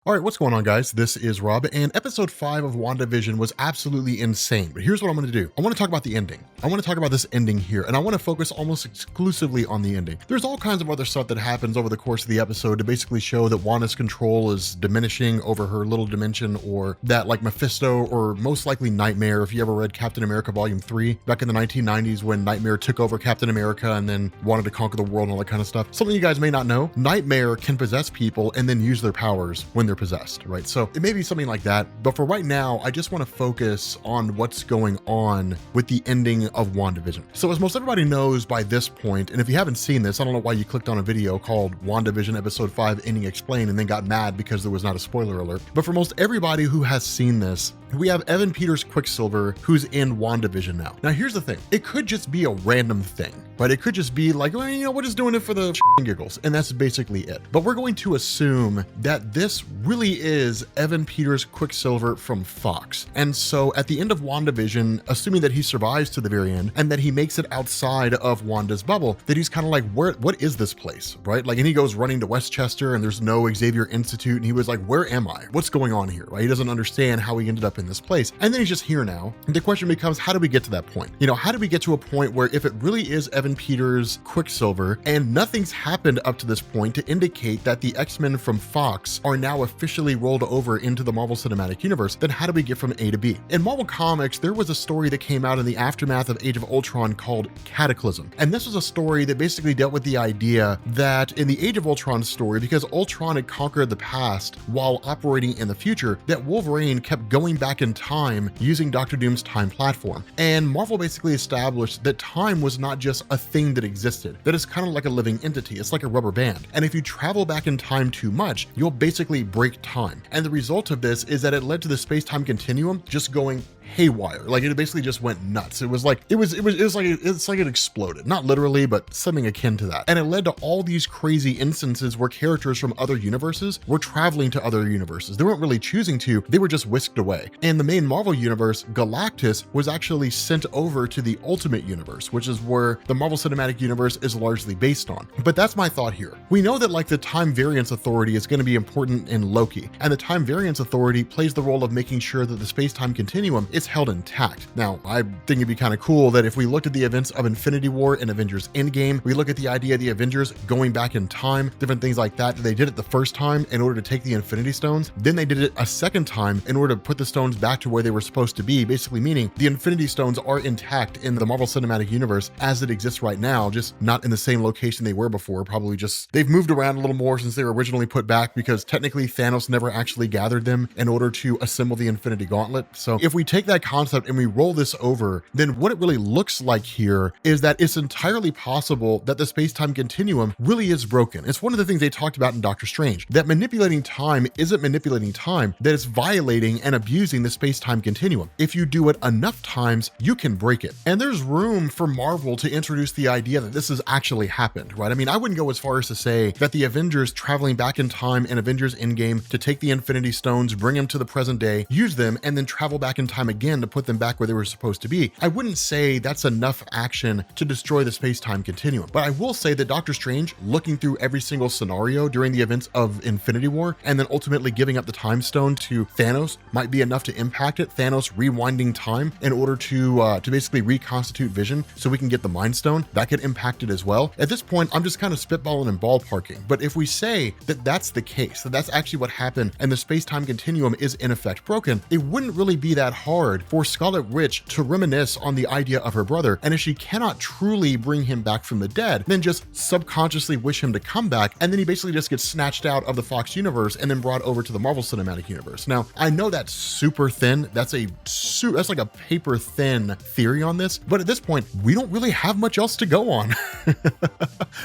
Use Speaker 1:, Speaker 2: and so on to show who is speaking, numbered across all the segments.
Speaker 1: All right, what's going on, guys? This is Rob, and episode 5 of WandaVision was absolutely insane. But here's what I'm going to do. I want to talk about the ending. I want to talk about this ending here, and I want to focus almost exclusively on the ending. There's all kinds of other stuff that happens over the course of the episode to basically show that Wanda's control is diminishing over her little dimension, or that, like Mephisto, or most likely Nightmare, if you ever read Captain America Volume 3, back in the 1990s when Nightmare took over Captain America and then wanted to conquer the world and all that kind of stuff. Something you guys may not know, Nightmare can possess people and then use their powers when they're possessed, right? So it may be something like that, but for right now, I just want to focus on what's going on with the ending of WandaVision. So as most everybody knows by this point, and if you haven't seen this, I don't know why you clicked on a video called WandaVision Episode 5 Ending Explained and then got mad because there was not a spoiler alert. But for most everybody who has seen this, we have Evan Peters Quicksilver, who's in WandaVision now. Now, here's the thing. It could just be a random thing, but it could just be like, well, you know, we're just doing it for the giggles, and that's basically it. But we're going to assume that this really is Evan Peters Quicksilver from Fox. And so at the end of WandaVision, assuming that he survives to the very end and that he makes it outside of Wanda's bubble, that he's kind of like, what is this place, right? Like, and he goes running to Westchester and there's no Xavier Institute, and he was like, where am I? What's going on here, right? He doesn't understand how he ended up in this place. And then he's just here now. And the question becomes, how do we get to that point? You know, how do we get to a point where if it really is Evan Peters Quicksilver and nothing's happened up to this point to indicate that the X-Men from Fox are now officially rolled over into the Marvel Cinematic Universe, then how do we get from A to B? In Marvel Comics, there was a story that came out in the aftermath of Age of Ultron called Cataclysm. And this was a story that basically dealt with the idea that in the Age of Ultron story, because Ultron had conquered the past while operating in the future, that Wolverine kept going back in time using Doctor Doom's time platform. And Marvel basically established that time was not just a thing that existed, that it's kind of like a living entity. It's like a rubber band. And if you travel back in time too much, you'll basically break time. And the result of this is that it led to the space-time continuum just going haywire. Like, it basically just went nuts. It was like it exploded. Not literally, but something akin to that. And it led to all these crazy instances where characters from other universes were traveling to other universes. They weren't really choosing to, they were just whisked away. And the main Marvel universe, Galactus, was actually sent over to the Ultimate Universe, which is where the Marvel Cinematic Universe is largely based on. But that's my thought here. We know that, like, the Time Variance Authority is going to be important in Loki, and the Time Variance Authority plays the role of making sure that the space-time continuum is held intact. Now, I think it'd be kind of cool that if we looked at the events of Infinity War and Avengers In Game, we look at the idea of the Avengers going back in time, different things like that. They did it the first time in order to take the Infinity Stones. Then they did it a second time in order to put the stones back to where they were supposed to be, basically meaning the Infinity Stones are intact in the Marvel Cinematic Universe as it exists right now, just not in the same location they were before. Probably just, they've moved around a little more since they were originally put back, because technically Thanos never actually gathered them in order to assemble the Infinity Gauntlet. So if we take that concept and we roll this over, then what it really looks like here is that it's entirely possible that the space-time continuum really is broken. It's one of the things they talked about in Doctor Strange, that manipulating time isn't manipulating time, that it's violating and abusing the space-time continuum. If you do it enough times, you can break it. And there's room for Marvel to introduce the idea that this has actually happened, right? I mean, I wouldn't go as far as to say that the Avengers traveling back in time in Avengers In Game to take the Infinity Stones, bring them to the present day, use them, and then travel back in time again to put them back where they were supposed to be. I wouldn't say that's enough action to destroy the space-time continuum. But I will say that Doctor Strange, looking through every single scenario during the events of Infinity War, and then ultimately giving up the Time Stone to Thanos, might be enough to impact it. Thanos rewinding time in order to basically reconstitute Vision so we can get the Mind Stone, that could impact it as well. At this point, I'm just kind of spitballing and ballparking. But if we say that that's the case, that that's actually what happened and the space-time continuum is in effect broken, it wouldn't really be that hard for Scarlet Witch to reminisce on the idea of her brother. And if she cannot truly bring him back from the dead, then just subconsciously wish him to come back, and then he basically just gets snatched out of the Fox universe and then brought over to the Marvel Cinematic Universe. Now, I know that's super thin. That's like a paper thin theory on this, but at this point, we don't really have much else to go on.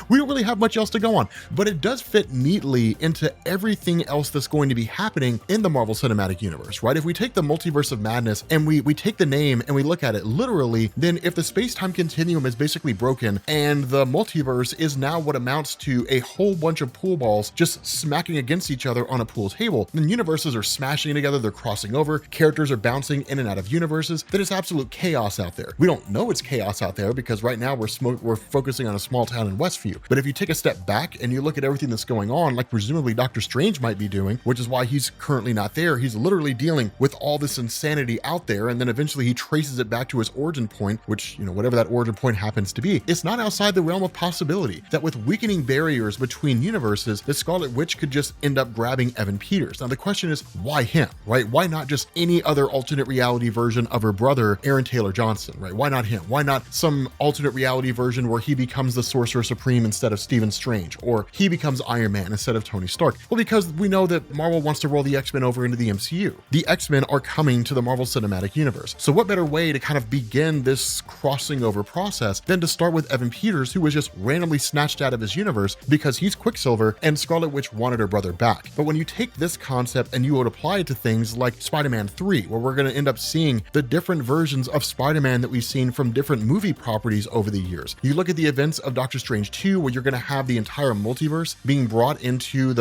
Speaker 1: We don't really have much else to go on, but it does fit neatly into everything else that's going to be happening in the Marvel Cinematic Universe, right? If we take the Multiverse of Madness and we take the name and we look at it literally, then if the space-time continuum is basically broken and the multiverse is now what amounts to a whole bunch of pool balls just smacking against each other on a pool table, then universes are smashing together, they're crossing over, characters are bouncing in and out of universes, then it's absolute chaos out there. We don't know it's chaos out there because right now we're focusing on a small town in Westview. But if you take a step back and you look at everything that's going on, like presumably Doctor Strange might be doing, which is why he's currently not there, he's literally dealing with all this insanity out there, and then eventually he traces it back to his origin point, which, whatever that origin point happens to be. It's not outside the realm of possibility that with weakening barriers between universes, that Scarlet Witch could just end up grabbing Evan Peters. Now the question is, why him, right? Why not just any other alternate reality version of her brother, Aaron Taylor Johnson, right? Why not him? Why not some alternate reality version where he becomes the Sorcerer Supreme instead of Stephen Strange, or he becomes Iron Man instead of Tony Stark? Well, because we know that Marvel wants to roll the X-Men over into the MCU. The X-Men are coming to the Marvel Cinematic Universe. So what better way to kind of begin this crossing over process than to start with Evan Peters, who was just randomly snatched out of his universe because he's Quicksilver and Scarlet Witch wanted her brother back. But when you take this concept and you would apply it to things like Spider-Man 3, where we're going to end up seeing the different versions of Spider-Man that we've seen from different movie properties over the years. You look at the events of Doctor Strange 2, where you're going to have the entire multiverse being brought into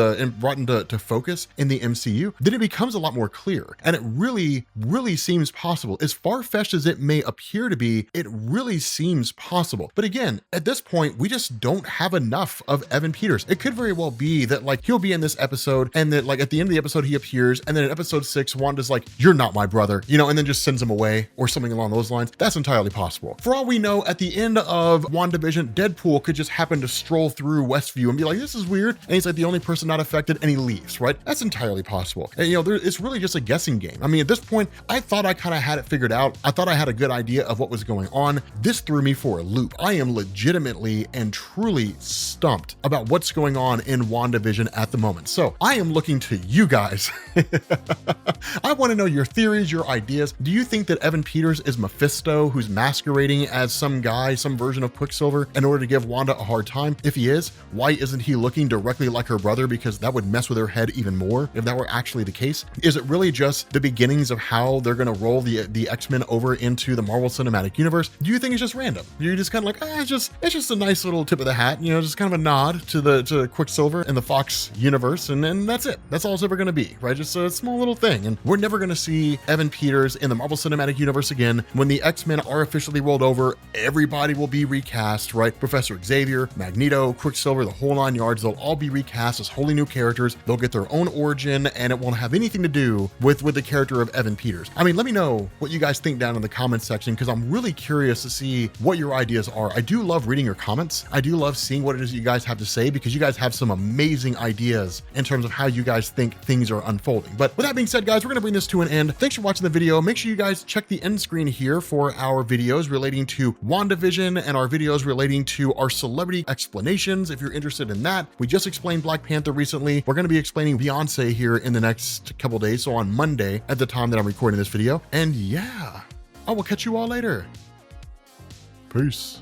Speaker 1: focus in the MCU, then it becomes a lot more clear. And it really seems possible. As far-fetched as it may appear to be, it really seems possible. But again, at this point, we just don't have enough of Evan Peters. It could very well be that he'll be in this episode and that at the end of the episode he appears, and then in episode 6, Wanda's like, "You're not my brother," and then just sends him away or something along those lines. That's entirely possible. For all we know, at the end of WandaVision, Deadpool could just happen to stroll through Westview and be like, "This is weird," and he's like the only person not affected, and he leaves, right? That's entirely possible. And it's really just a guessing game. I mean, at this point, I thought I kind of had it figured out. I thought I had a good idea of what was going on. This threw me for a loop. I am legitimately and truly stumped about what's going on in WandaVision at the moment. So I am looking to you guys. I want to know your theories, your ideas. Do you think that Evan Peters is Mephisto, who's masquerading as some guy, some version of Quicksilver, in order to give Wanda a hard time? If he is, why isn't he looking directly like her brother? Because that would mess with her head even more if that were actually the case. Is it really just the beginnings of how they're going to roll the X-Men over into the Marvel Cinematic Universe? Do you think it's just random? You're just kind of like, it's just a nice little tip of the hat, just kind of a nod to Quicksilver and the Fox universe, and then that's it. That's all it's ever going to be, right? Just a small little thing. And we're never going to see Evan Peters in the Marvel Cinematic Universe again. When the X-Men are officially rolled over, everybody will be recast, right? Professor Xavier, Magneto, Quicksilver, the whole 9 yards, they'll all be recast as wholly new characters. They'll get their own origin, and it won't have anything to do with the character of Evan Peters. I mean, let me know what you guys think down in the comments section, because I'm really curious to see what your ideas are. I do love reading your comments. I do love seeing what it is you guys have to say, because you guys have some amazing ideas in terms of how you guys think things are unfolding. But with that being said, guys, we're going to bring this to an end. Thanks for watching the video. Make sure you guys check the end screen here for our videos relating to WandaVision and our videos relating to our celebrity explanations. If you're interested in that, we just explained Black Panther recently. We're going to be explaining Beyonce here in the next couple days, so on Monday at the time that I'm recording this video. And yeah, I will catch you all later. Peace.